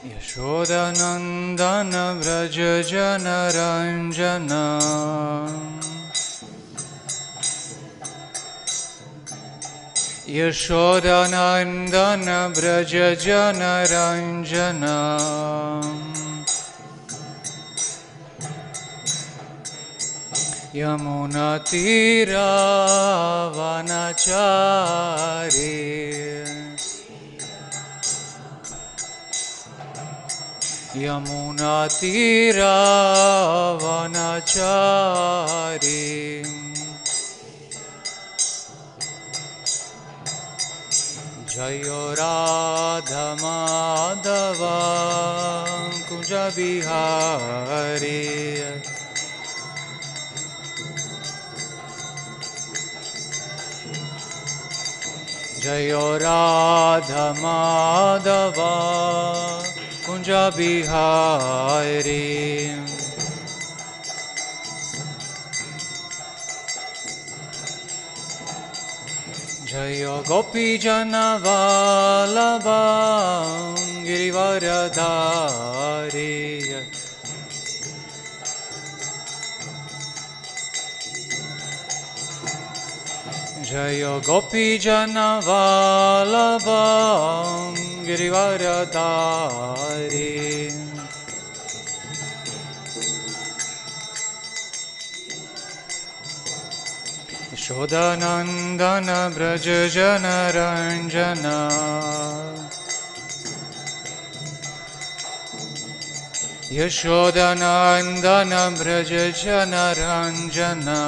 Yashodanandana Vraja Janaranjana Yashodanandana Vraja Janaranjana Yamunatira Vanachari Yamunatira Vanachari Jayo Radha Madhava Kunja Bihari Jayo Radha Madhava Kunja Bihari Jayo Gopi Jana Vallabha Girivaradhari Jayo Gopi Jana Vallabha Girivaradhari Yashodanandana Vraja Janaranjana Yashodanandana Vraja Janaranjana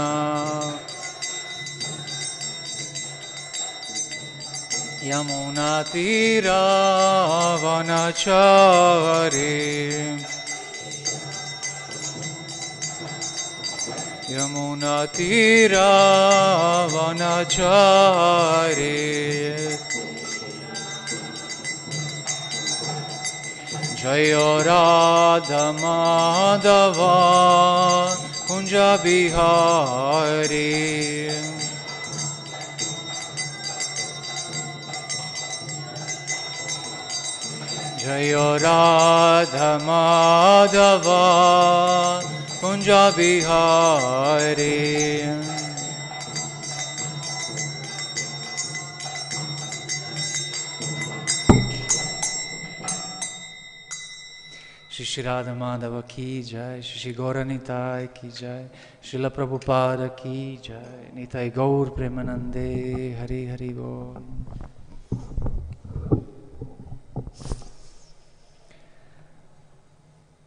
Yamunatira Vanachari Yamunatira Vanachari Jayo Radha Madhava Kunja Bihari Jayo Radha Madhava Kunja Bihari Shri Radha Madhava ki jai, Shri Gaura Nitai ki jai, Srila Prabhupada ki jai, Nitai Gaur Premanande, Hari Hari Bol.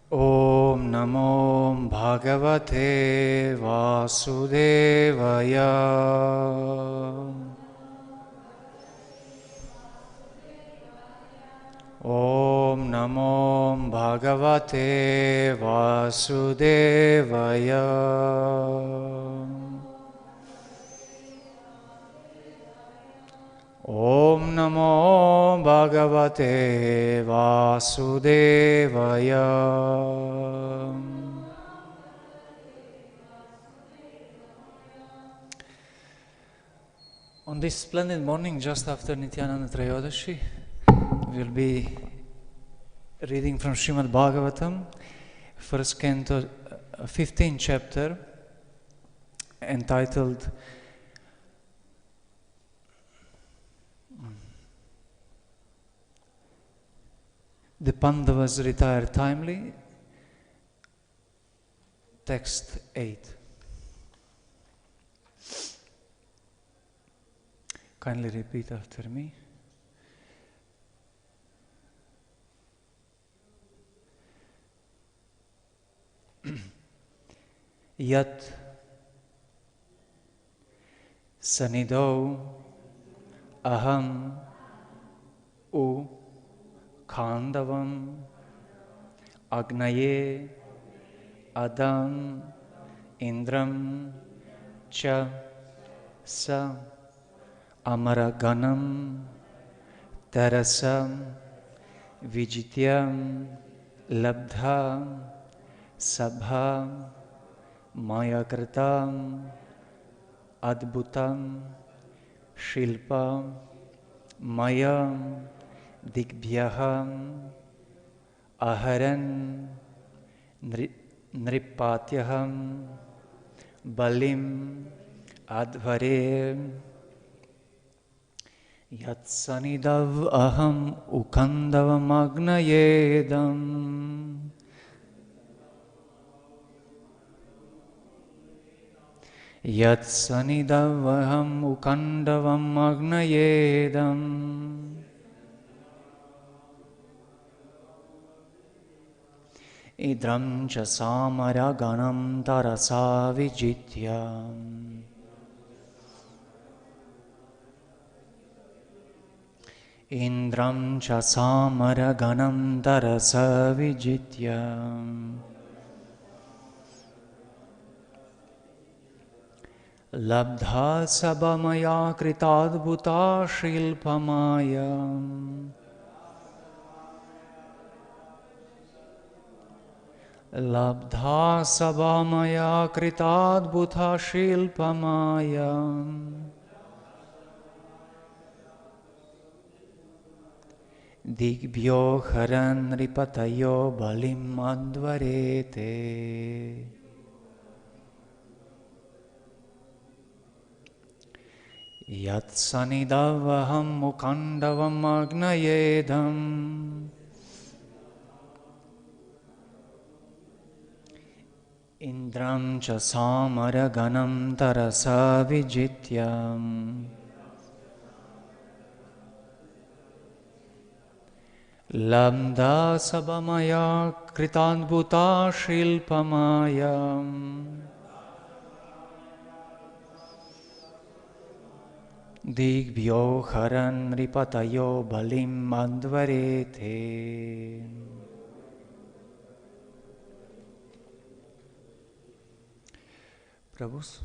Om Namo Bhagavate Vasudevaya Om Namo Bhagavate Vasudevaya Om Namo Bhagavate Vasudevaya On this splendid morning, just after Nityananda Trayodashi, we'll be reading from Srimad Bhagavatam, first canto, 15th chapter, entitled The Pandavas Retire Timely, text 8. Kindly repeat after me. Yat Sanidau Aham U Khandavam Agnaye Adam Indram Cha Sa Amaraganam Tarasam Vijityam Labdha Sabha Mayakritam Adbhutam Shilpa Mayam Digbhyaham Aharan Nripatyaham Balim Advare Yatsanidav Aham Ukandavam Agnayedam Yatsanidav Aham Ukandavam Agnayedam Idram cha samara ganam tarasa vijitya Indram cha samara ganam tarasa vijitya Labdha sabamaya kritadbhuta shilpamaya Labdha sabamaya kritadbhuta shilpamaya Digbhyo haran ripatayo balim advarete Yatsanidavaham mukandavam agnayedam Indram cha samara ganam tarasa vijityam Labdha sabamaya kritadbhuta shilpamaya Digbhyo haran ripatayo balim advarete Prabhus.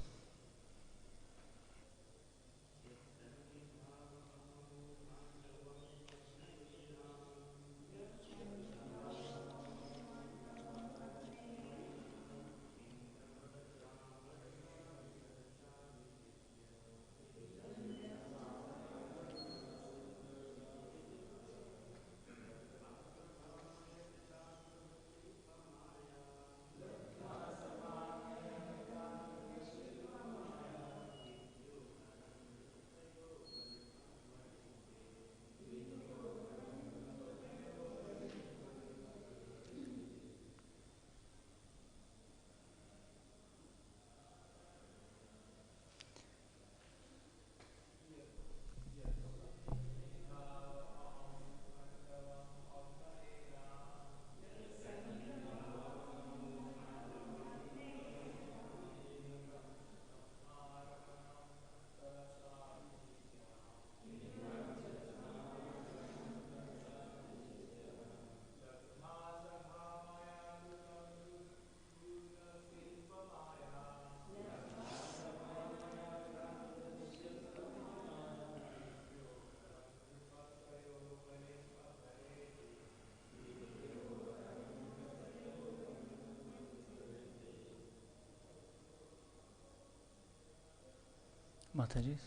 Mataji.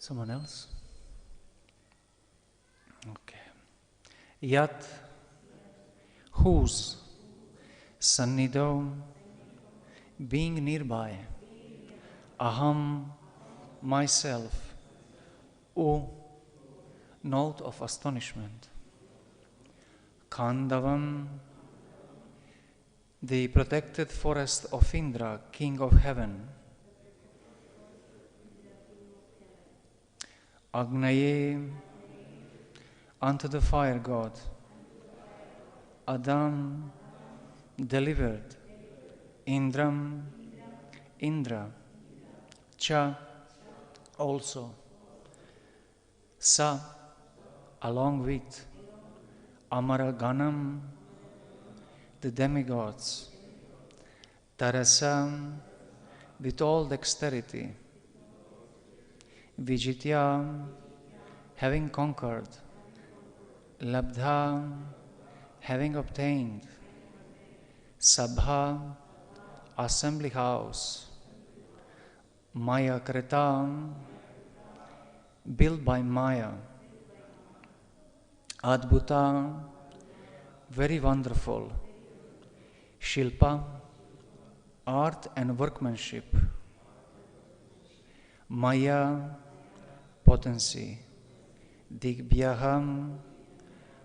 Someone else? Okay. Yat, whose, Sannidho, being nearby, Aham, myself, O, note of astonishment, Khandavam, the protected forest of Indra, king of heaven, Agnaye, unto the fire god, Adam, delivered Indram, Indra, Cha, also, Sa, along with, Amara Ganam, the demigods, Tarasam, with all dexterity, Vijitya, having conquered, Labdha, having obtained, Sabha, assembly house, Maya Krita, built by Maya, Adbhuta, very wonderful, Shilpa, art and workmanship, Maya, potency, Digbhyaham,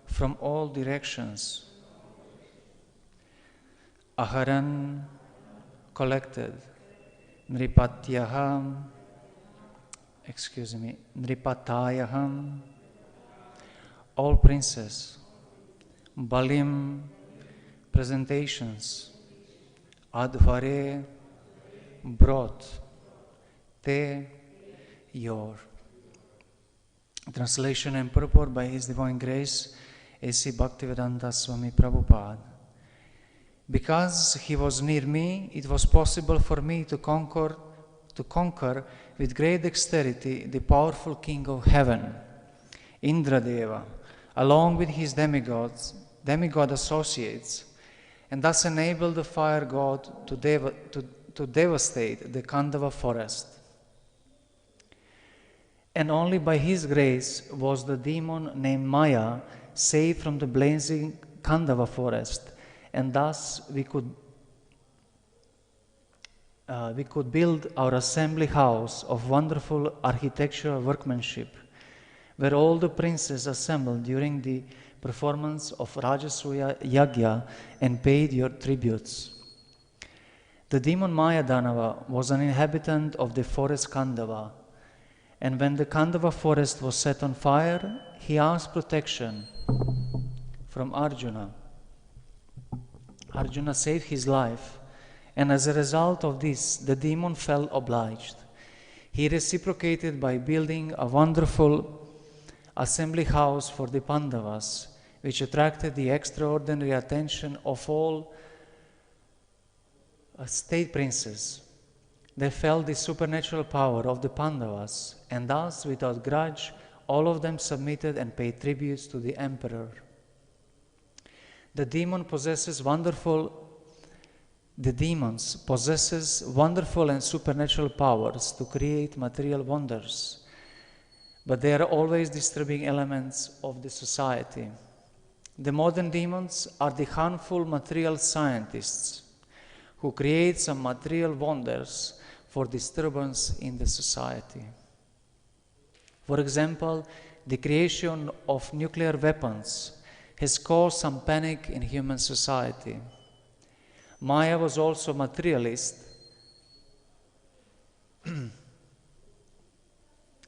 from all directions, Aharan, collected, Nripatyaham, Nripatayaham, all princes, Balim, presentations, Advare, brought, Te, your. Translation and purport by His Divine Grace, A.C. Bhaktivedanta Swami Prabhupada. Because He was near me, it was possible for me to conquer with great dexterity the powerful King of Heaven, Indradeva, along with his demigod associates, and thus enable the fire god to devastate the Khandava forest. And only by his grace was the demon named Maya saved from the blazing Khandava forest, and thus we could build our assembly house of wonderful architectural workmanship, where all the princes assembled during the performance of Rajasuya Yagya and paid your tributes. The demon Maya Danava was an inhabitant of the forest Khandava, and when the Khandava forest was set on fire, he asked protection from Arjuna. Arjuna saved his life, and as a result of this, the demon felt obliged. He reciprocated by building a wonderful assembly house for the Pandavas, which attracted the extraordinary attention of all state princes. They felt the supernatural power of the Pandavas, and thus, without grudge, all of them submitted and paid tributes to the emperor. The demons possesses wonderful and supernatural powers to create material wonders, but they are always disturbing elements of the society. The modern demons are the harmful material scientists who create some material wonders for disturbance in the society. For example, the creation of nuclear weapons has caused some panic in human society. Maya was also a materialist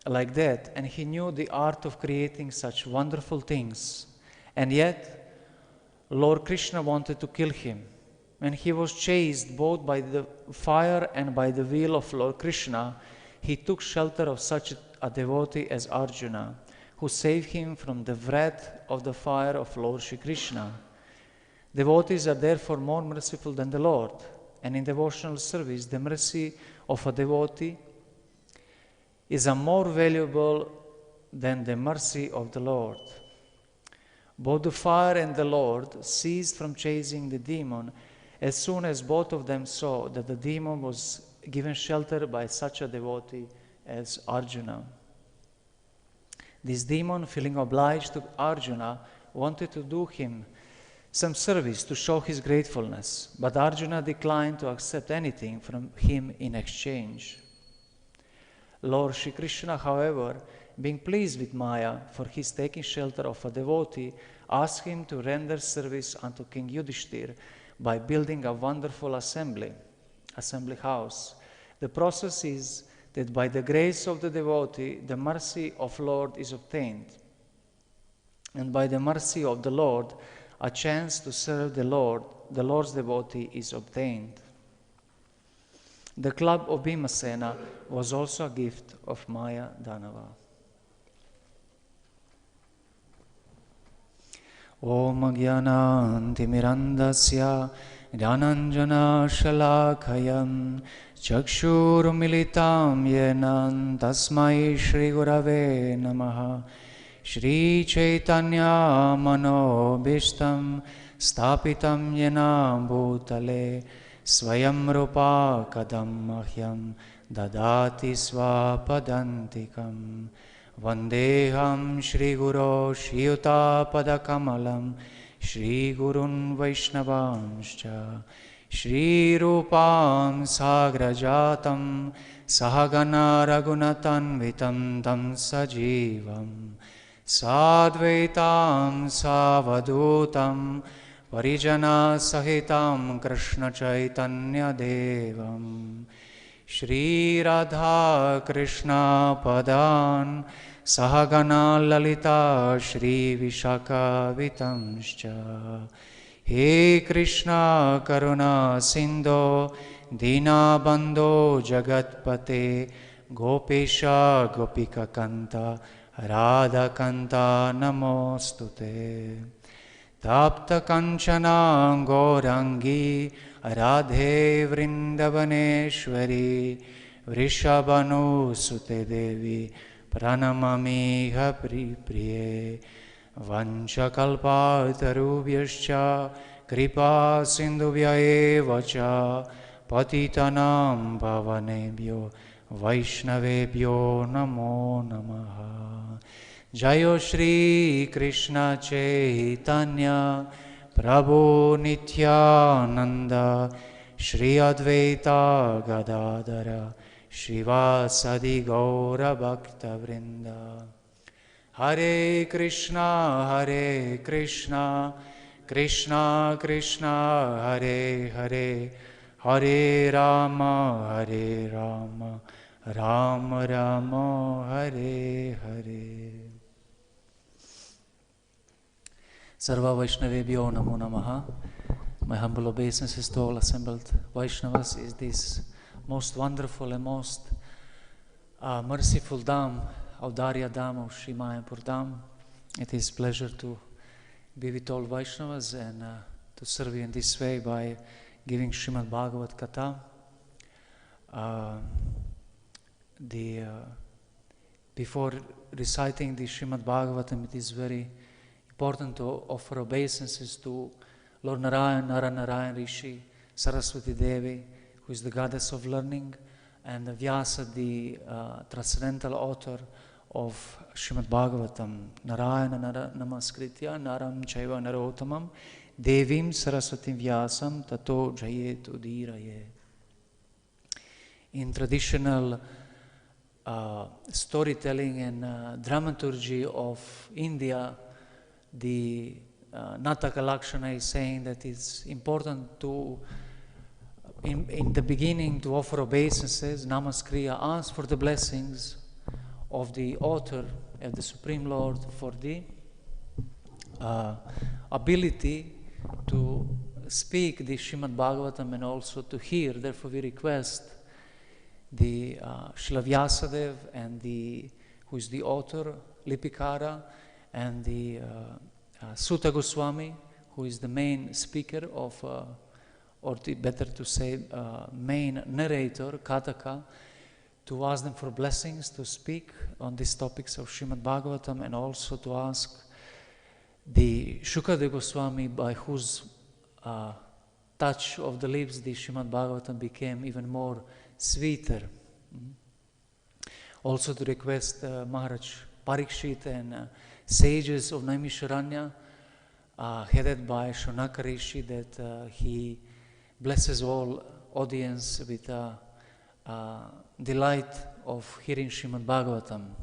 like that, and he knew the art of creating such wonderful things. And yet, Lord Krishna wanted to kill him. When he was chased both by the fire and by the will of Lord Krishna, he took shelter of such a devotee as Arjuna, who saved him from the wrath of the fire of Lord Shri Krishna. Devotees are therefore more merciful than the Lord, and in devotional service, the mercy of a devotee is more valuable than the mercy of the Lord. Both the fire and the Lord ceased from chasing the demon as soon as both of them saw that the demon was given shelter by such a devotee as Arjuna. This demon, feeling obliged to Arjuna, wanted to do him some service to show his gratefulness, but Arjuna declined to accept anything from him in exchange. Lord Shri Krishna, however, being pleased with Maya for his taking shelter of a devotee, asked him to render service unto King Yudhishthir by building a wonderful assembly house. The process is that by the grace of the devotee, the mercy of Lord is obtained, and by the mercy of the Lord, a chance to serve the Lord's devotee is obtained. The club of Bhimasena was also a gift of Maya Danava. Om Jnanantimirandasya Jnananjana Shalakayam Chakshurumilitam Yenan Tasmai Shri Gurave Namaha Shri Chaitanya Manobishtam Stapitam Yena Bhutale Swayam Rupa Kadam Mahyam Dadati Swapadantikam Vandeham Shri Guru Shiyuta Padakamalam Shri Gurun Vaishnavanscha Shri Rupam Sagrajatam Sahagana Ragunatanvitam Tam Sajivam Sadvaitam Savadutam Parijana Sahitam Krishna Chaitanya Devam Shri Radha Krishna Padan Sahagana Lalita Shri Vishaka Vitamscha He Krishna Karuna Sindho Dina Bandho Jagatpate Gopesha Gopika Kanta Radha Kanta Namostute Tapta Kanchana Gaurangi Radhe Vrindavaneshwari Vrishabhanu Sute Devi Pranamamiha Priye Vanchakalpatarubhyascha Kripa Sindhubhya evacha Patitanam Pavanebhyo Vaishnavebhyo Namo Namaha Jayo Shri Krishna Chaitanya Prabhu Nityananda Shri Advaita Gadadara Shivasadi Gaura Bhakta Vrinda Hare Krishna Krishna Krishna Hare Hare Hare Rama Rama Rama Hare Hare Sarva Vaishnavebhyo Namo Namaha. My humble obeisances to all assembled Vaishnavas is this most wonderful and most merciful Dham, Audarya Dham of Sri Mayapur Dham. It is a pleasure to be with all Vaishnavas and to serve you in this way by giving Srimad Bhagavatam Katha. Before reciting the Srimad Bhagavatam, it is very important to offer obeisances to Lord Narayan, Narayan Rishi, Saraswati Devi, who is the goddess of learning, and Vyasa, the transcendental author of Srimad Bhagavatam. Narayana Namaskritya Naram Chaiva Narottamam Devim Saraswati Vyasam Tato Jayet Udiraye. In traditional storytelling and dramaturgy of India, the Nataka Lakshana is saying that it's important to, in the beginning, to offer obeisances, namaskriya, ask for the blessings of the author, of the Supreme Lord, for the ability to speak the Srimad Bhagavatam and also to hear. Therefore, we request the Srila Vyasadev and who is the author, Lipikara, and the Sutta Goswami, who is the main speaker of, better to say, main narrator, Kataka, to ask them for blessings to speak on these topics of Srimad Bhagavatam, and also to ask the Shukadeva Goswami, by whose touch of the lips the Srimad Bhagavatam became even more sweeter. Also to request Maharaj Parikshit and sages of Naimisharanya, headed by Shonaka Rishi, that he blesses all audience with delight of hearing Srimad Bhagavatam.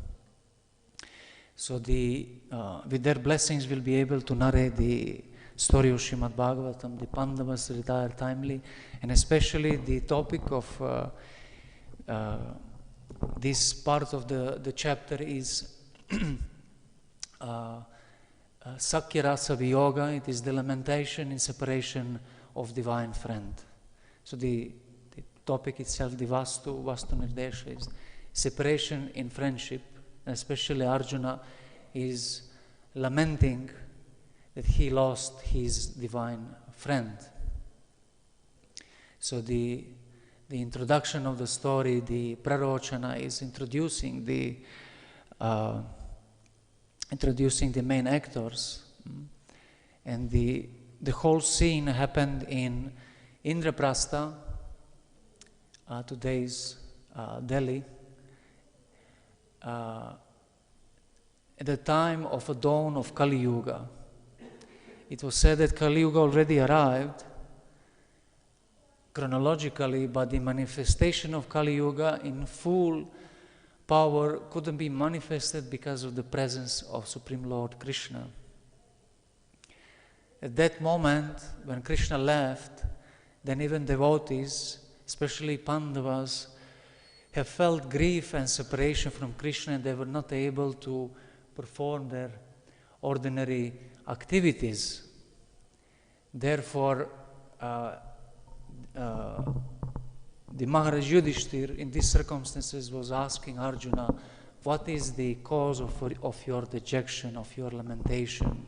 So with their blessings we'll be able to narrate the story of Srimad Bhagavatam. The Pandavas retire timely, and especially the topic of this part of the chapter is Sakya Rasa Viyoga. It is the lamentation in separation of divine friend. So the topic itself, the Vastu Nirdesha, is separation in friendship. Especially Arjuna is lamenting that he lost his divine friend. So the introduction of the story, the prarochana, is introducing the main actors, and the whole scene happened in Indraprastha, today's Delhi, at the time of a dawn of Kali Yuga. It was said that Kali Yuga already arrived chronologically, but the manifestation of Kali Yuga in full power couldn't be manifested because of the presence of Supreme Lord Krishna. At that moment, when Krishna left, then even devotees, especially Pandavas, have felt grief and separation from Krishna, and they were not able to perform their ordinary activities. Therefore, the Maharaj Yudhishthir in these circumstances was asking Arjuna, what is the cause of your dejection, of your lamentation?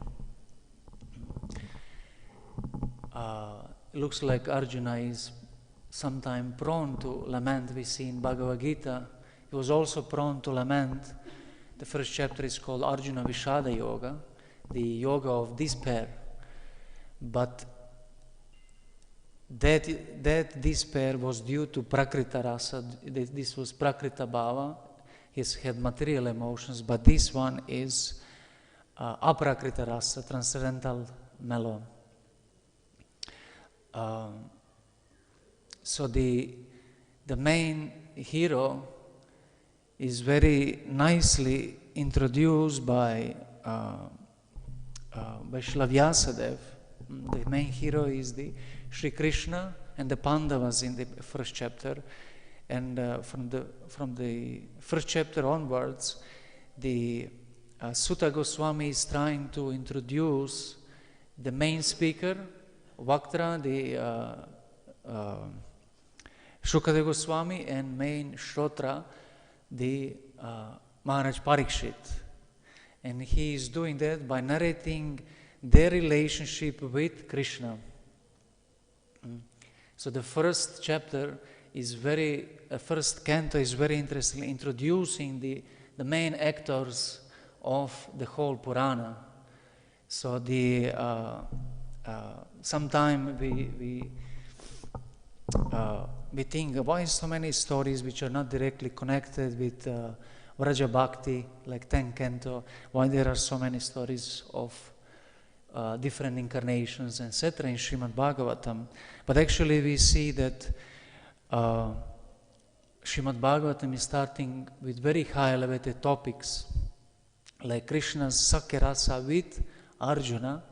Looks like Arjuna is sometimes prone to lament. We see in Bhagavad Gita, he was also prone to lament. The first chapter is called Arjuna Vishada Yoga, the yoga of despair. But that despair was due to Prakrita Rasa. This was Prakrita Bhava. He had material emotions, but this one is Aprakrita Rasa, transcendental mellow. So the main hero is very nicely introduced by Srila Vyasadeva. The main hero is the Sri Krishna and the Pandavas in the first chapter, and from the first chapter onwards, the Sutta Goswami is trying to introduce the main speaker, Vaktra, the Shukadeva Goswami, and main Shrotra, the Maharaj Parikshit. And he is doing that by narrating their relationship with Krishna. So the first chapter is first canto is very interesting, introducing the main actors of the whole Purana. So sometimes we think, why so many stories which are not directly connected with Vraja Bhakti, like 10 canto, why there are so many stories of different incarnations, etc. in Srimad Bhagavatam. But actually we see that Srimad Bhagavatam is starting with very high elevated topics, like Krishna's Sakyarasa with Arjuna,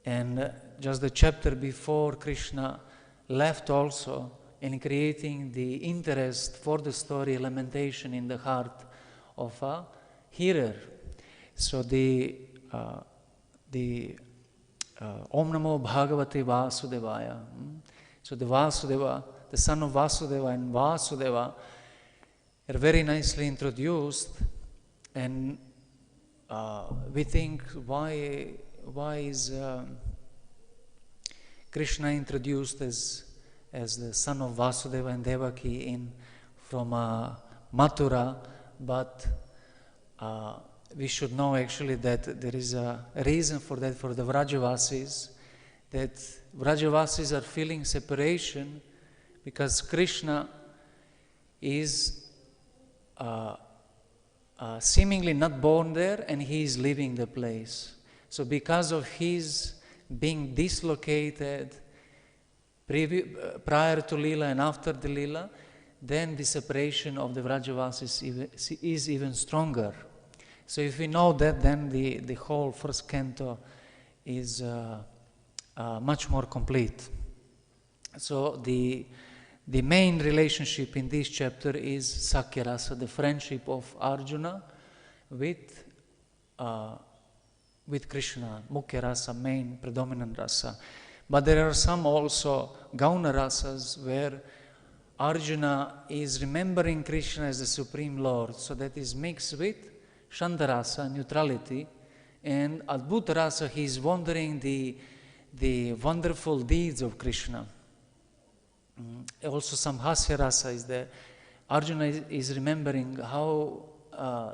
and just the chapter before, Krishna left also in creating the interest for the story, lamentation in the heart of a hearer. So the Om Namo Bhagavate Vasudevaya. So the Vasudeva, the son of Vasudeva, and Vasudeva are very nicely introduced, and we think, why is Krishna introduced as the son of Vasudeva and Devaki from Mathura, but we should know actually that there is a reason for that, for the Vrajavasis, that Vrajavasis are feeling separation because Krishna is seemingly not born there, and he is leaving the place. So because of his being dislocated prior to Lila and after the Lila, then the separation of the Vrajavasis is even stronger. So if we know that, then the whole first canto is much more complete. So the main relationship in this chapter is Sakyarasa, the friendship of Arjuna with Krishna, Mukhya Rasa, main predominant rasa. But there are some also Gauna Rasas where Arjuna is remembering Krishna as the Supreme Lord, so that is mixed with Shantarasa, neutrality, and Adbhuta Rasa, he is wondering the wonderful deeds of Krishna. Also some Hasya Rasa is there. Arjuna is remembering how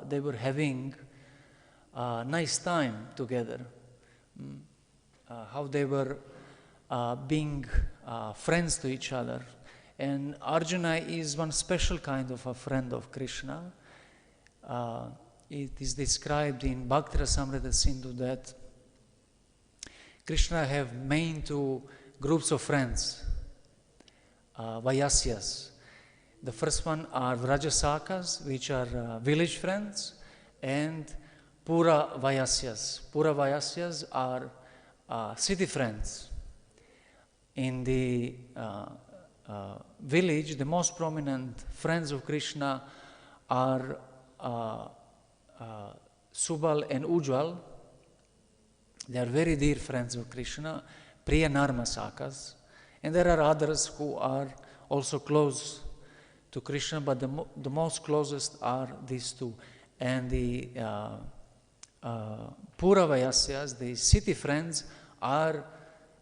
they were having a nice time together, how they were being friends to each other. And Arjuna is one special kind of a friend of Krishna. It is described in Bhakti Rasamrita Sindhu that Krishna have main two groups of friends, Vayasyas. The first one are Vrajasakas, which are village friends, and Pura Vayasyas. Pura Vayasyas are city friends. In the village, the most prominent friends of Krishna are Subal and Ujjwal. They are very dear friends of Krishna, Priya Narmasakas. And there are others who are also close to Krishna, but the most closest are these two. And the Pura Vayasyas, the city friends,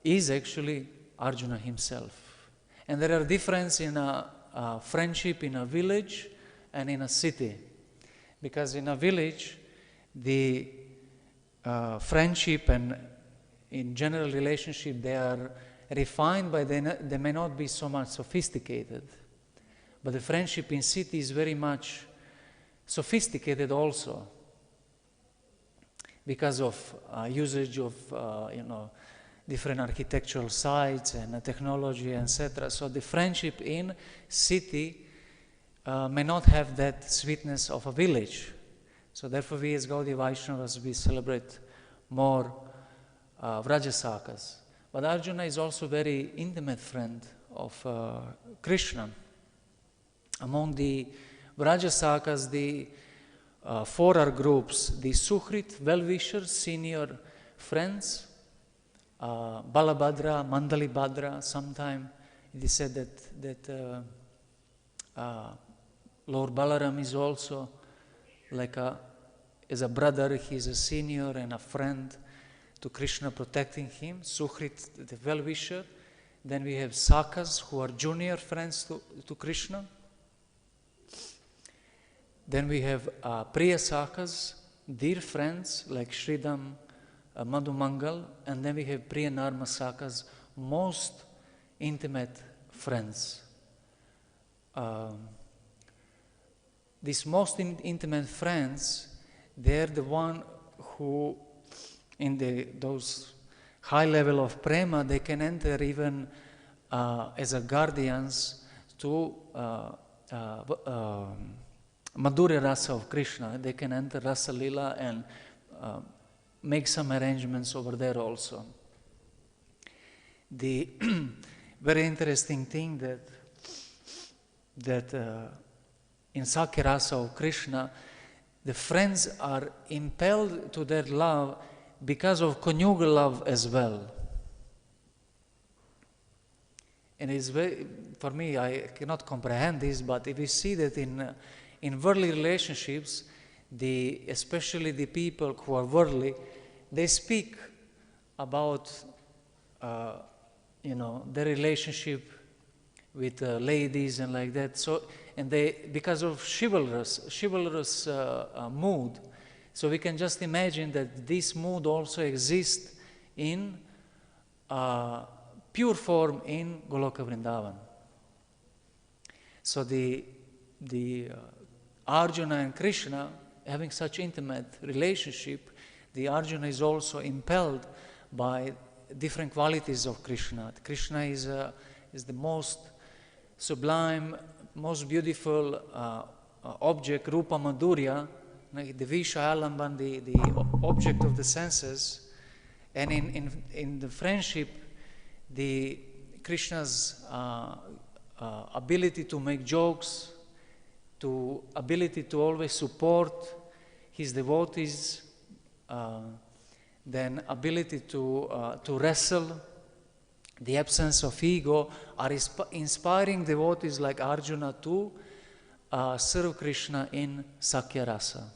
is actually Arjuna himself. And there are differences in a friendship in a village and in a city. Because in a village, the friendship and in general relationship, they are refined, but they may not be so much sophisticated. But the friendship in city is very much sophisticated also, because of usage of different architectural sites and technology, etc. So the friendship in city may not have that sweetness of a village. So therefore we as Gaudiya Vaishnavas, we celebrate more Vrajasakas. But Arjuna is also very intimate friend of Krishna. Among the Vrajasakas, the four are groups: the Suhrit, well-wishers, senior friends, Balabhadra, Mandalibhadra. Sometime it is said that Lord Balaram is also like as a brother, he is a senior and a friend to Krishna, protecting him. Suhrit, the well-wisher. Then we have Sakas, who are junior friends to Krishna. Then we have Priya Sakas, dear friends like Sridham, Madhu Mangal. And then we have Priya Narma Sakas, most intimate friends. These most intimate friends, they're the one who, in those high level of prema, they can enter even as a guardians to Madhurya Rasa of Krishna. They can enter Rasa Lila and make some arrangements over there also. The very interesting thing that in Sakya Rasa of Krishna, the friends are impelled to their love because of conjugal love as well. And it's very, for me, I cannot comprehend this, but if we see that in worldly relationships, especially the people who are worldly, they speak about their relationship with ladies and like that. So, and they, because of chivalrous mood, so we can just imagine that this mood also exists in pure form in Goloka Vrindavan. So the Arjuna and Krishna having such intimate relationship, the Arjuna is also impelled by different qualities of Krishna. Krishna is the most sublime, most beautiful object, Rupa Madhurya, the Vishaya-alamban, the object of the senses. And in the friendship, the Krishna's ability to make jokes, ability to always support his devotees, then ability to wrestle the absence of ego, are inspiring devotees like Arjuna to serve Krishna in Sakya Rasa.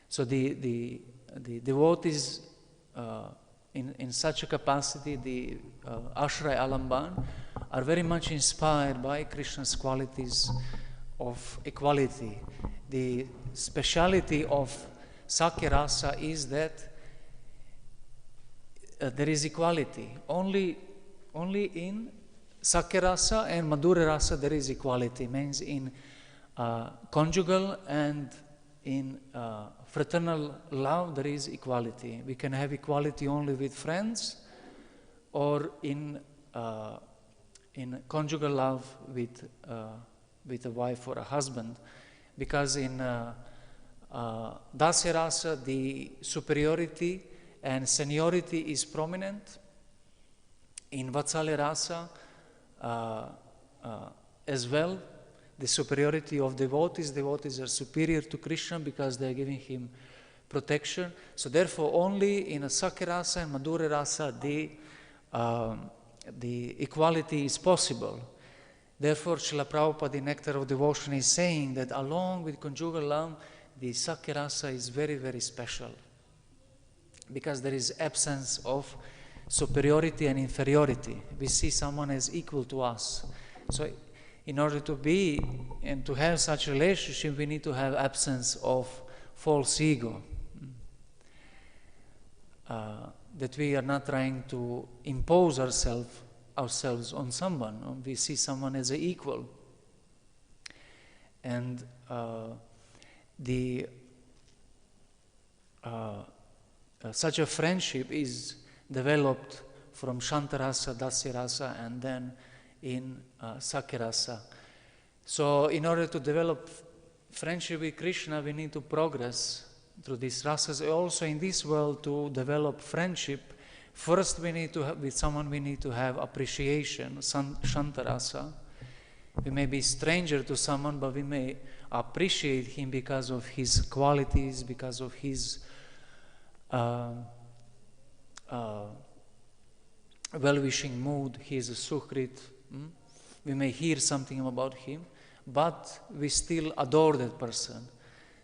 So the devotees in such a capacity, the Ashray Alamban, are very much inspired by Krishna's qualities of equality. The speciality of Sakya Rasa is that there is equality. Only in Sakya Rasa and Madhurya Rasa there is equality. Means in conjugal and in fraternal love there is equality. We can have equality only with friends, or in conjugal love with a wife or a husband. Because in Dasya Rasa the superiority and seniority is prominent. In Vatsalya Rasa as well, the superiority of devotees are superior to Krishna because they are giving him protection. So therefore only in a Sakya Rasa and Madhurya Rasa the equality is possible. Therefore Srila Prabhupada in Nectar of Devotion is saying that along with conjugal love, the Sakya Rasa is very, very special, because there is absence of superiority and inferiority. We see someone as equal to us. So in order to be and to have such a relationship, we need to have absence of false ego. That we are not trying to impose ourselves on someone. We see someone as an equal. And such a friendship is developed from Shantarasa, Dasyarasa, and then in Sakyarasa. So in order to develop friendship with Krishna, we need to progress through these rasas. Also in this world, to develop friendship, first we need to have, with someone we need to have appreciation, Shantarasa. We may be stranger to someone, but we may appreciate him because of his qualities, because of his well-wishing mood. He is a Sukhrit. We may hear something about him, but we still adore that person.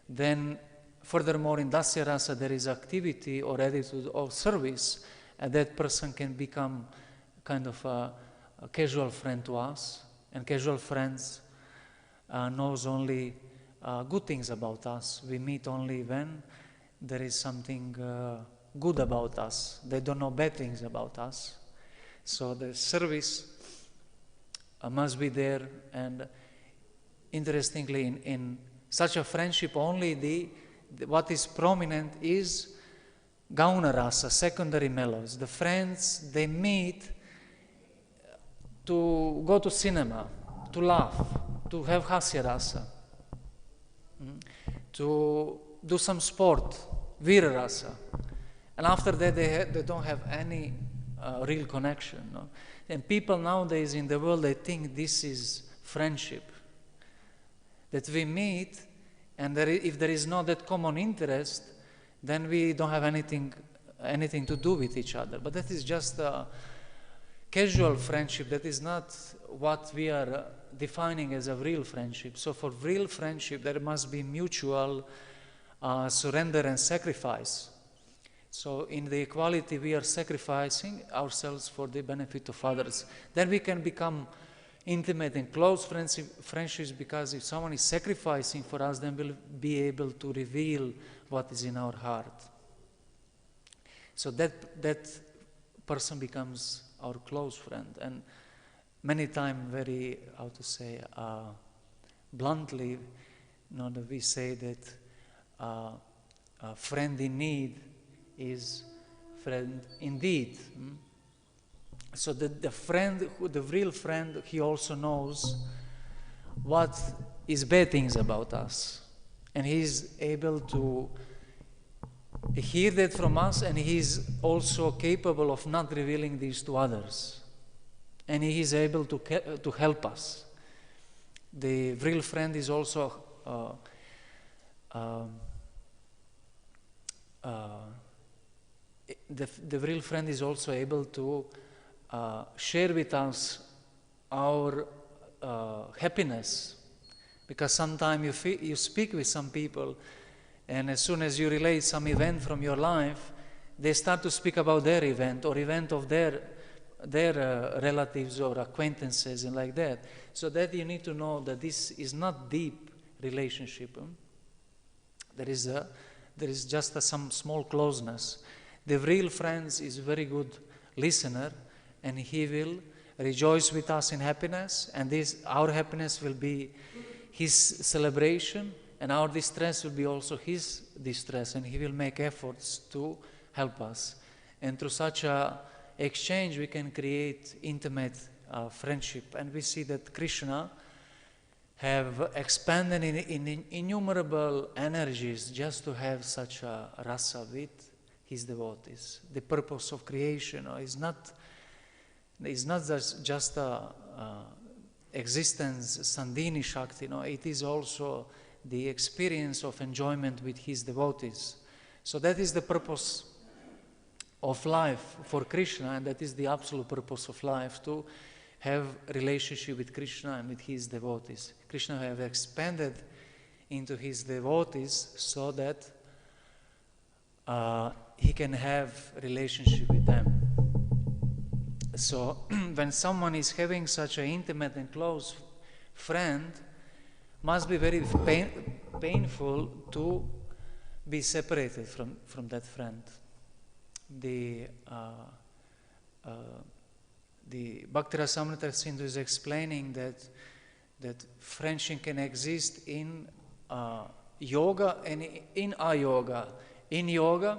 Then furthermore in Dasya Rasa there is activity or attitude of service, and that person can become kind of a casual friend to us, and casual friends knows only good things about us. We meet only when there is something good about us. They don't know bad things about us. So the service must be there. And interestingly, in such a friendship, only what is prominent is Gauna Rasa, secondary mellows. The friends, they meet to go to cinema, to laugh, to have Hasya Rasa, to do some sport, Vira Rasa. And after that, they don't have any real connection. No? And people nowadays in the world, they think this is friendship. That we meet, and if there is not that common interest, then we don't have anything to do with each other. But that is just a casual friendship. That is not what we are defining as a real friendship. So for real friendship, there must be mutual surrender and sacrifice. So in the equality, we are sacrificing ourselves for the benefit of others. Then we can become intimate and close friendships, because if someone is sacrificing for us, then we'll be able to reveal what is in our heart. So that person becomes our close friend. And many times, very, how to say, bluntly, that we say that a friend in need is friend indeed. So the friend, the real friend, he also knows what is bad things about us, and he is able to hear that from us, and he is also capable of not revealing these to others, and he is able to help us. The real friend is also the real friend is also able to share with us our happiness. Because sometimes you speak with some people, and as soon as you relate some event from your life, they start to speak about their event or event of their relatives or acquaintances and like that. So that you need to know that this is not deep relationship. There is just some small closeness. The real friend is a very good listener, and he will rejoice with us in happiness, and our happiness will be his celebration, and our distress will be also his distress, and he will make efforts to help us. And through such a exchange we can create intimate friendship. And we see that Krishna have expanded in innumerable energies just to have such a rasa with his devotees. The purpose of creation is not just a existence, Sandhini Shakti, it is also the experience of enjoyment with his devotees. So that is the purpose of life for Krishna, and that is the absolute purpose of life, to have relationship with Krishna and with his devotees. Krishna have expanded into his devotees so that he can have relationship with them. So when someone is having such an intimate and close friend, must be very painful to be separated from that friend. The Bhakti Rasamrita Sindhu is explaining that friendship can exist in yoga and in ayoga. In yoga,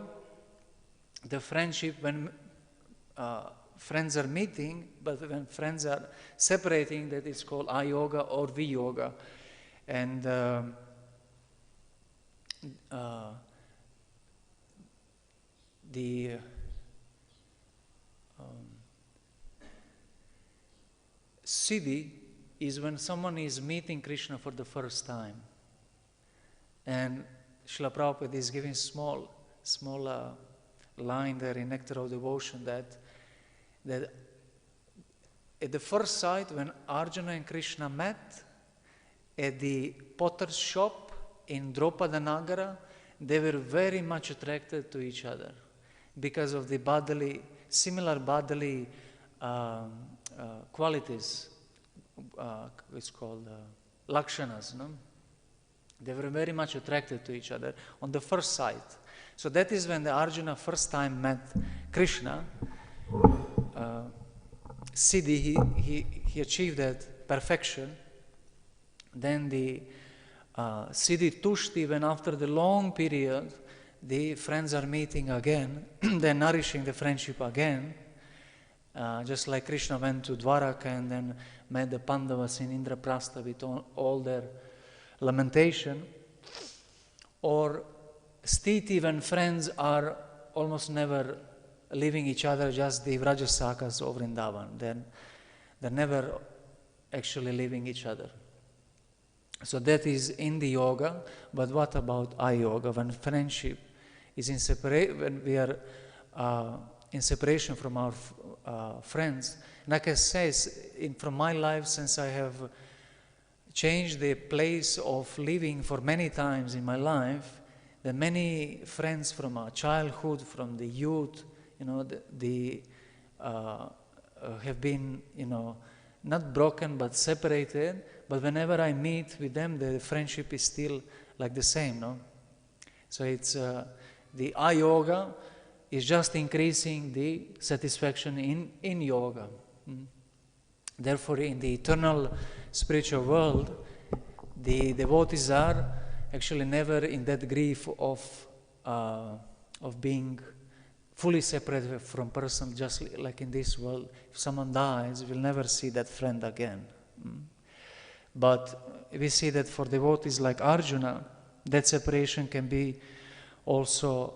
the friendship, when friends are meeting, but when friends are separating, that is called ayoga or viyoga. And the siddhi is when someone is meeting Krishna for the first time. And Srila Prabhupada is giving small line there in Nectar of Devotion that at the first sight, when Arjuna and Krishna met at the potter's shop in Draupada Nagara, they were very much attracted to each other because of the similar bodily qualities. It's called lakshanas, no? They were very much attracted to each other on the first sight. So that is when the Arjuna first time met Krishna. Siddhi, he achieved that perfection. Then the Siddhi Tushti, when after the long period the friends are meeting again, they're nourishing the friendship again, just like Krishna went to Dwaraka and then met the Pandavas in Indraprastha with all their lamentation. Or Sthiti, when friends are almost never leaving each other, just the Vrajasakas of Vrindavan. They're never actually leaving each other. So that is in the yoga. But what about ayoga? When friendship is when we are in separation from our friends. And I can say, from my life, since I have changed the place of living for many times in my life, that many friends from our childhood, from the youth, have been, not broken but separated. But whenever I meet with them, the friendship is still like the same, no? So it's the ayoga is just increasing the satisfaction in yoga. Therefore, in the eternal spiritual world, the devotees are actually never in that grief of being fully separated from person, just like in this world. If someone dies, we'll never see that friend again. But we see that for devotees like Arjuna, that separation can be also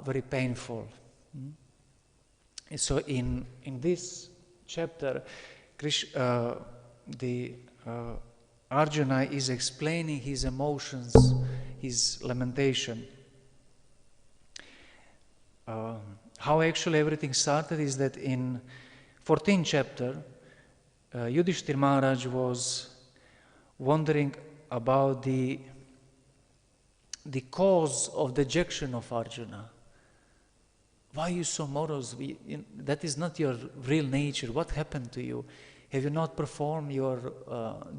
very painful. So in this chapter, Arjuna is explaining his emotions, his lamentation. How actually everything started is that 14th chapter, Yudhishthir Maharaj was wondering about the cause of dejection of Arjuna. Why are you so morose? That is not your real nature. What happened to you? Have you not performed your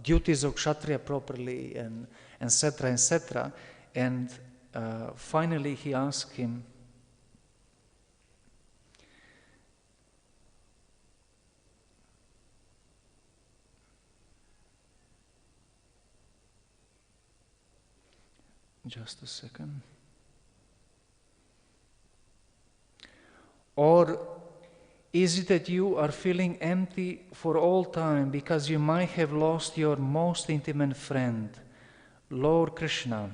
duties of Kshatriya properly, and etc., etc.? And finally he asked him, just a second. Or is it that you are feeling empty for all time because you might have lost your most intimate friend, Lord Krishna?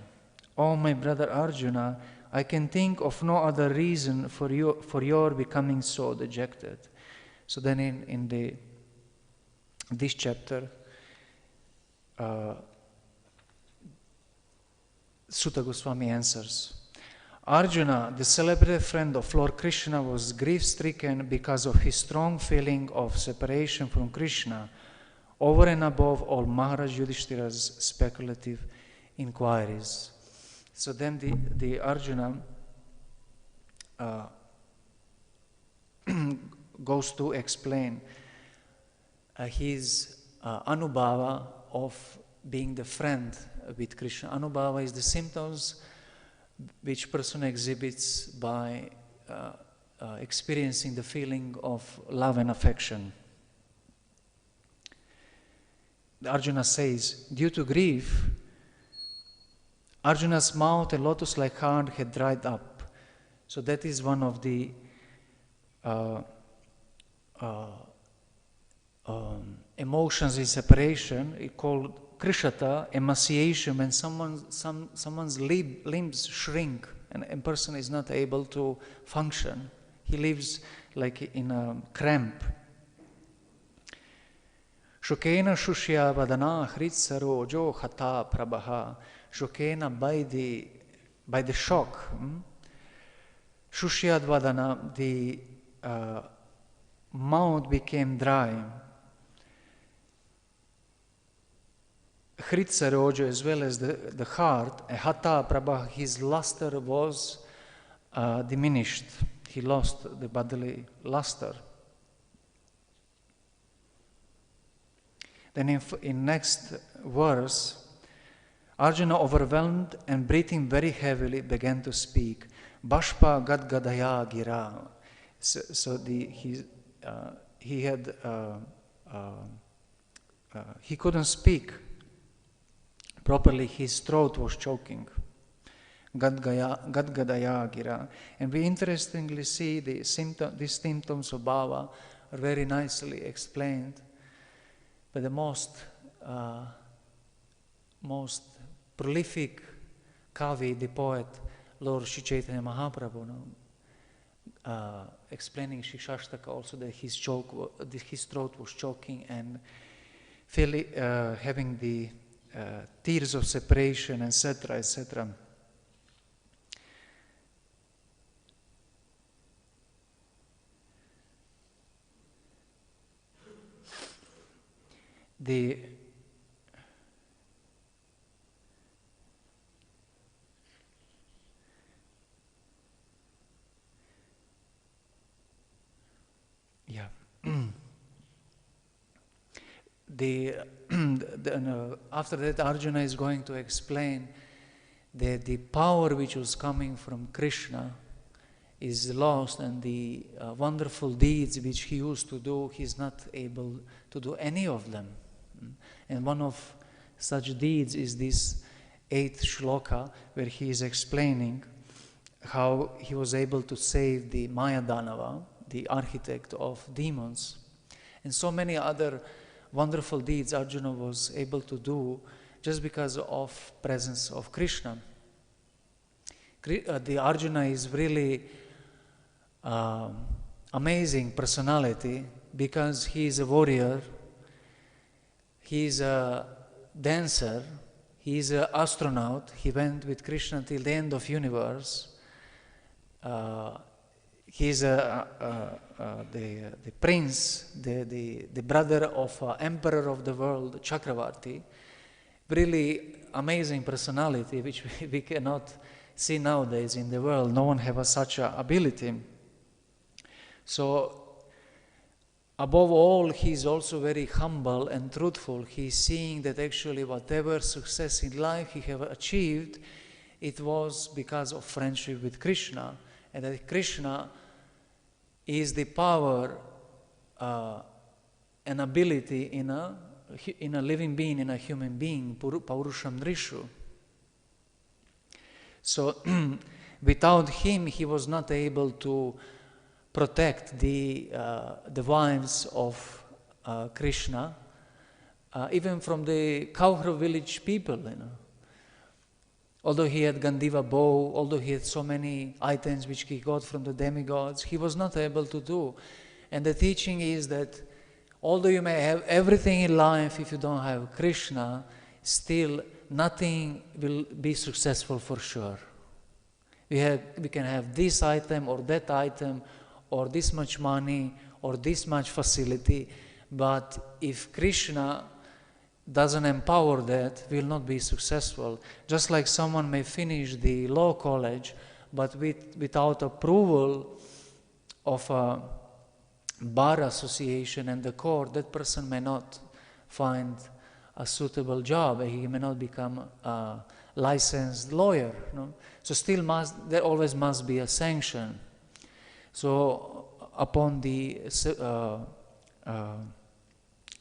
Oh, my brother Arjuna, I can think of no other reason for your becoming so dejected. So then in this chapter, Sutta Goswami answers, Arjuna, the celebrated friend of Lord Krishna, was grief-stricken because of his strong feeling of separation from Krishna, over and above all Maharaj Yudhishthira's speculative inquiries. So then the Arjuna goes to explain his anubhava of being the friend with Krishna. Anubhava is the symptoms which person exhibits by experiencing the feeling of love and affection. Arjuna says, due to grief, Arjuna's mouth and lotus-like heart had dried up. So that is one of the emotions in separation. It's called krishata, emaciation, when someone's limbs shrink and a person is not able to function. He lives like in a cramp. Shukena shushya vadana hritsaro jo hata prabha. Shukena, by the shock. Shushya vadana, the mouth became dry. Hritsaroja, as well as the heart, hata prabha, his luster was diminished. He lost the bodily luster. Then in next verse, Arjuna, overwhelmed and breathing very heavily, began to speak. Bashpa gadgadaya gira. So he couldn't speak properly. His throat was choking. Gadgadaya gira. And we interestingly see these symptoms of bhava are very nicely explained by the most prolific Kavi, the poet, Lord Sri Chaitanya Mahaprabhu, explaining Shikshashtaka also that his throat was choking and having the tears of separation, etc., etc. After that, Arjuna is going to explain that the power which was coming from Krishna is lost, and the wonderful deeds which he used to do, he is not able to do any of them. And one of such deeds is this 8th shloka, where he is explaining how he was able to save the Maya Danava, the architect of demons. And so many other wonderful deeds Arjuna was able to do just because of presence of Krishna. The Arjuna is really amazing personality because he is a warrior, he is a dancer, he is an astronaut. He went with Krishna till the end of universe. he's the prince, the brother of emperor of the world, Chakravarti. Really amazing personality, which we cannot see nowadays in the world. No one has such an ability. So, above all, he's also very humble and truthful. He's seeing that actually whatever success in life he have achieved, it was because of friendship with Krishna, and that Krishna is the power and ability in a living being, in a human being, Paurusham Drishu. So without him, he was not able to protect the wives of Krishna, even from the Kauhra village people, Although he had Gandiva bow, although he had so many items which he got from the demigods, he was not able to do. And the teaching is that although you may have everything in life, if you don't have Krishna, still nothing will be successful for sure. We can have this item or that item, or this much money, or this much facility, but if Krishna doesn't empower that, will not be successful. Just like someone may finish the law college, but without approval of a bar association and the court, that person may not find a suitable job. He may not become a licensed lawyer. So still there always must be a sanction. So upon the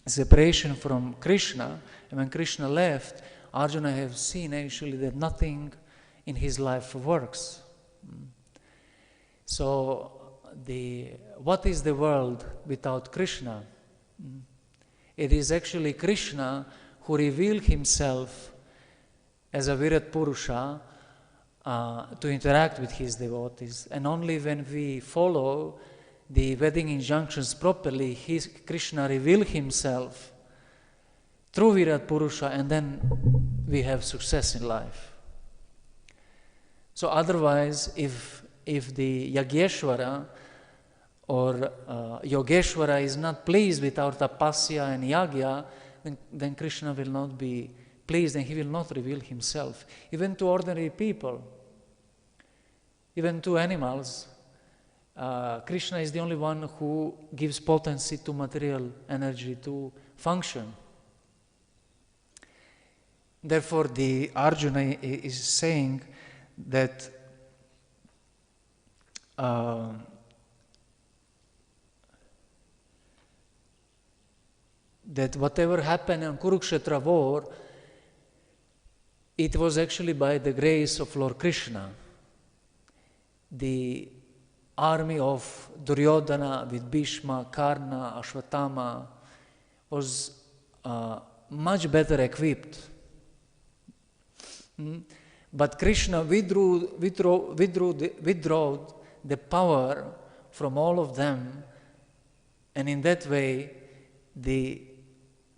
separation from Krishna, and when Krishna left, Arjuna have seen actually that nothing in his life works. So what is the world without Krishna? It is actually Krishna who revealed himself as a Virat Purusha to interact with his devotees, and only when we follow the Vedic injunctions properly, Krishna revealed himself through Virat Purusha, and then we have success in life. So otherwise, if the Yageshwara or Yogeshwara is not pleased with our tapasya and yagya, then Krishna will not be pleased, and he will not reveal himself. Even to ordinary people, even to animals, Krishna is the only one who gives potency to material energy to function. Therefore, the Arjuna is saying that that whatever happened in Kurukshetra war, it was actually by the grace of Lord Krishna. The army of Duryodhana with Bhishma, Karna, Ashwatthama was much better equipped. But Krishna withdrew the power from all of them, and in that way the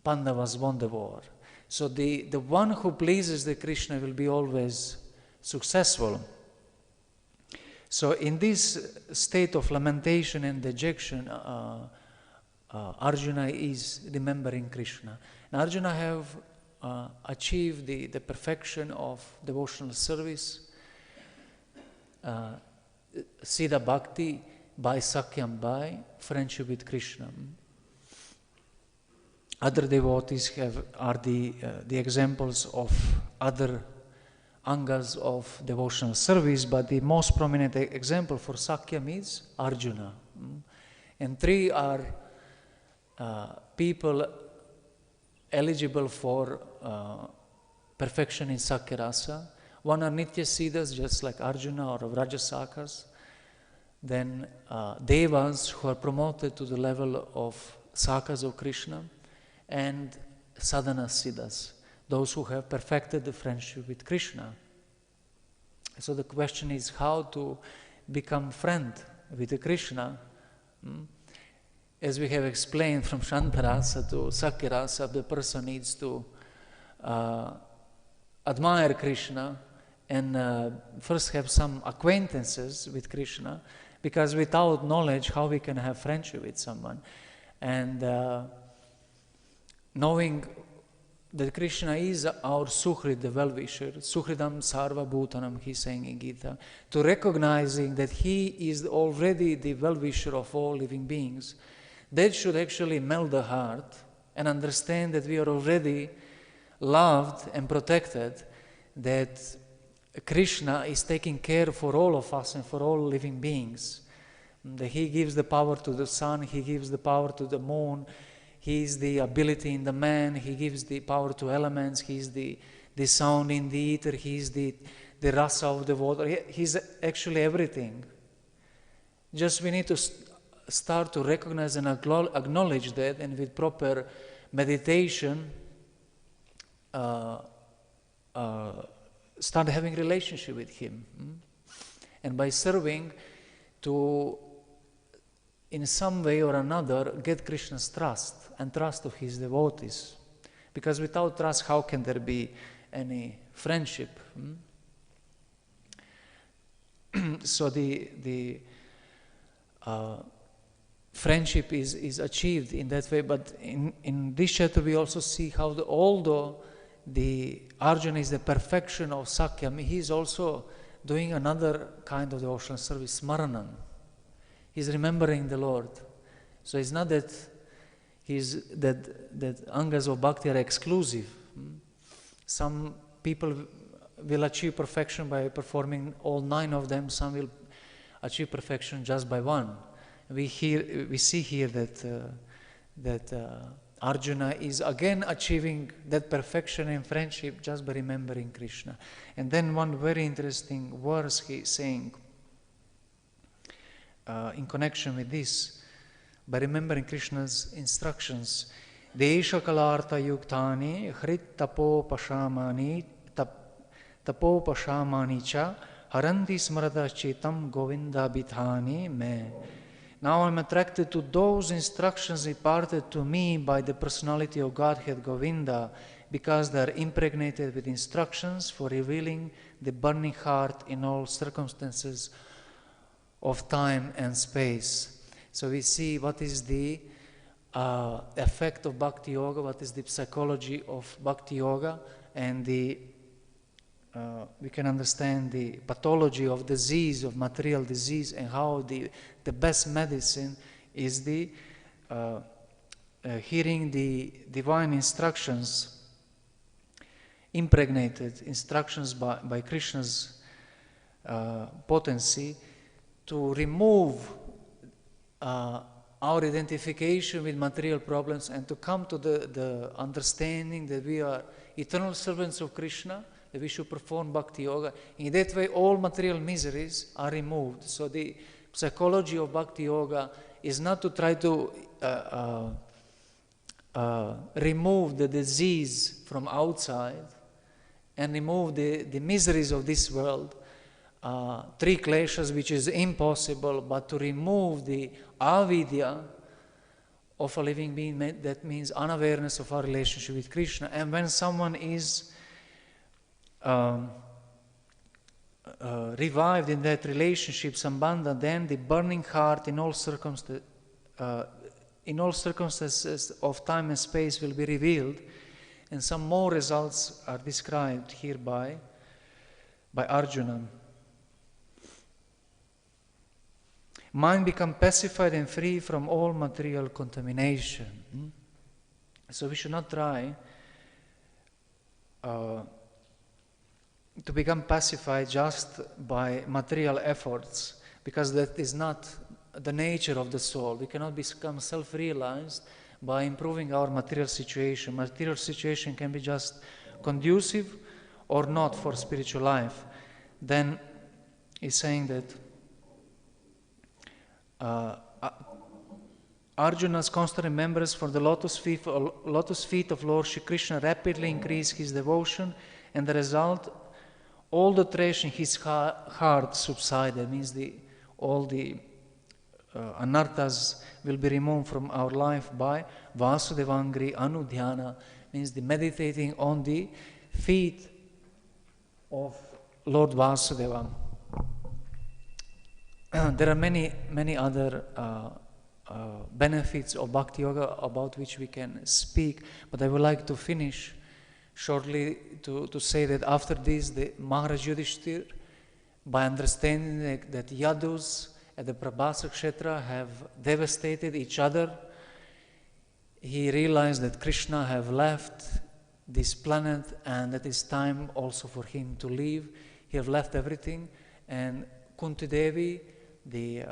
Pandavas won the war. So the one who pleases the Krishna will be always successful. So in this state of lamentation and dejection, Arjuna is remembering Krishna. And Arjuna have achieved the perfection of devotional service, Siddha Bhakti, by Sakyam, by friendship with Krishna. Other devotees are the examples of other angas of devotional service, but the most prominent example for Sakyam is Arjuna. And three are people eligible for perfection in Sakyarasa. One are Nitya Siddhas, just like Arjuna, or Vrajasakas. Then Devas, who are promoted to the level of Sakas of Krishna. And Sadhana Siddhas, those who have perfected the friendship with Krishna. So the question is how to become friend with Krishna. As we have explained, from Shantarasa to Sakyarasa, the person needs to admire Krishna and first have some acquaintances with Krishna, Because without knowledge, how we can have friendship with someone? And knowing that Krishna is our Suhrid, the well-wisher, Suhridam Sarva Bhutanam, he's saying in Gita, to recognizing that he is already the well-wisher of all living beings, that should actually melt the heart and understand that we are already loved and protected, that Krishna is taking care for all of us and for all living beings. That he gives the power to the sun, he gives the power to the moon, he is the ability in the man, he gives the power to elements, he is the sound in the ether, he is the rasa of the water, he's actually everything. Just we need to start to recognize and acknowledge that, and with proper meditation, start having relationship with him. And by serving, to in some way or another get Krishna's trust and trust of his devotees. Because without trust, how can there be any friendship? So the friendship is achieved in that way. But in this chapter we also see how although the Arjuna is the perfection of Sakya, he is also doing another kind of devotional service, Smaranam. He's remembering the Lord. So it's not that that angas of bhakti are exclusive. Some people will achieve perfection by performing all 9 of them. Some will achieve perfection just by one. We see here that Arjuna is again achieving that perfection in friendship just by remembering Krishna. And then one very interesting verse he's saying in connection with this, by remembering Krishna's instructions, Desha kalartha yuktani hrit tapo pashamani tapo pashamani cha haranti smrata chitam govinda bithani me. Now I'm attracted to those instructions imparted to me by the personality of Godhead Govinda, because they are impregnated with instructions for revealing the burning heart in all circumstances of time and space. So we see what is the effect of Bhakti Yoga, what is the psychology of Bhakti Yoga, and we can understand the pathology of disease, of material disease, and how the best medicine is the hearing the divine instructions, impregnated instructions by Krishna's potency, to remove our identification with material problems and to come to the understanding that we are eternal servants of Krishna, that we should perform Bhakti Yoga. In that way, all material miseries are removed. So the psychology of Bhakti Yoga is not to try to remove the disease from outside and remove the miseries of this world, 3 kleshas, which is impossible, but to remove the avidya of a living being, that means unawareness of our relationship with Krishna. And when someone is revived in that relationship, sambandha, then the burning heart in all circumstances of time and space will be revealed, and some more results are described here by Arjuna. Mind become pacified and free from all material contamination. So we should not try to become pacified just by material efforts, because that is not the nature of the soul. We cannot become self-realized by improving our material situation. Material situation can be just conducive or not for spiritual life. Then he's saying that Arjuna's constant remembrance for the lotus feet of Lord Shri Krishna rapidly increased his devotion, and the result, all the trash in his heart subsided. Means all the anarthas will be removed from our life by Vasudevangri Anudhyana, means the meditating on the feet of Lord Vasudeva. there are many other benefits of Bhakti Yoga about which we can speak, but I would like to finish shortly to say that after this, the Maharaj Yudhishthir, by understanding that Yadus at the Prabhasa Kshetra have devastated each other, he realized that Krishna have left this planet and that it's time also for him to leave. He have left everything, and Kunti Devi, the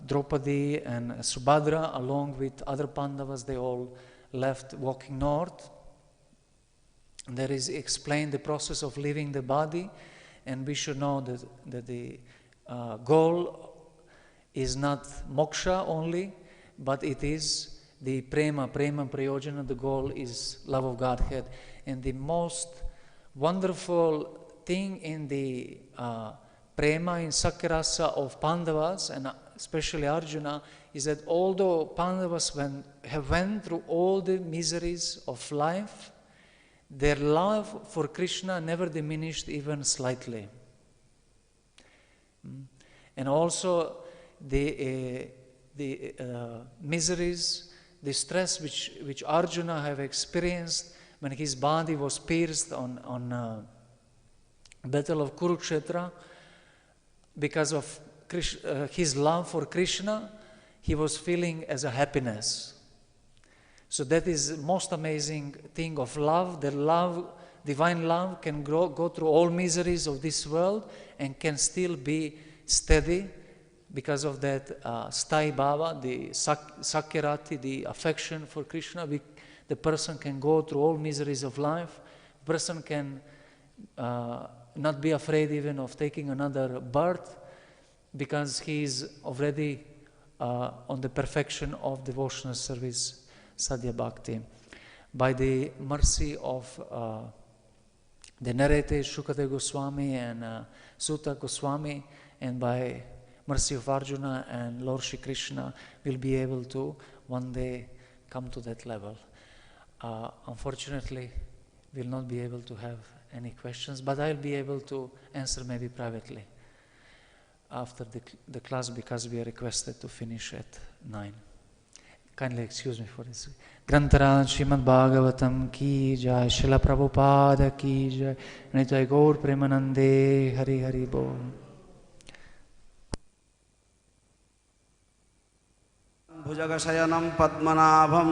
Draupadi and Subhadra, along with other Pandavas, they all left walking north. There is explained the process of leaving the body, and we should know that the goal is not moksha only, but it is the prema prayojana. The goal is love of Godhead. And the most wonderful thing in the prema, in Sakyarasa of Pandavas, and especially Arjuna, is that although Pandavas have went through all the miseries of life, their love for Krishna never diminished even slightly. And also the miseries, the stress which Arjuna have experienced when his body was pierced on Battle of Kurukshetra, because of his love for Krishna, he was feeling as a happiness. So that is the most amazing thing of love. The love, divine love, can go through all miseries of this world and can still be steady because of that sthai bhava, the sakyarati, the affection for Krishna. The person can go through all miseries of life. The person can not be afraid even of taking another birth, because he is already on the perfection of devotional service, sadhya bhakti. By the mercy of the narrators Shukadeva Goswami and Sutta Goswami, and by mercy of Arjuna and Lord Shri Krishna, will be able to one day come to that level. Unfortunately, we'll not be able to have any questions, but I'll be able to answer maybe privately after the class, because we are requested to finish at 9. Kindly excuse me for this. Grantaraj Srimad Bhagavatam ki jai, Srila Prabhupada ki jai, Nitai Gaur Premanande, Hari Hari Bol. Bhujagasayanam Padmanabham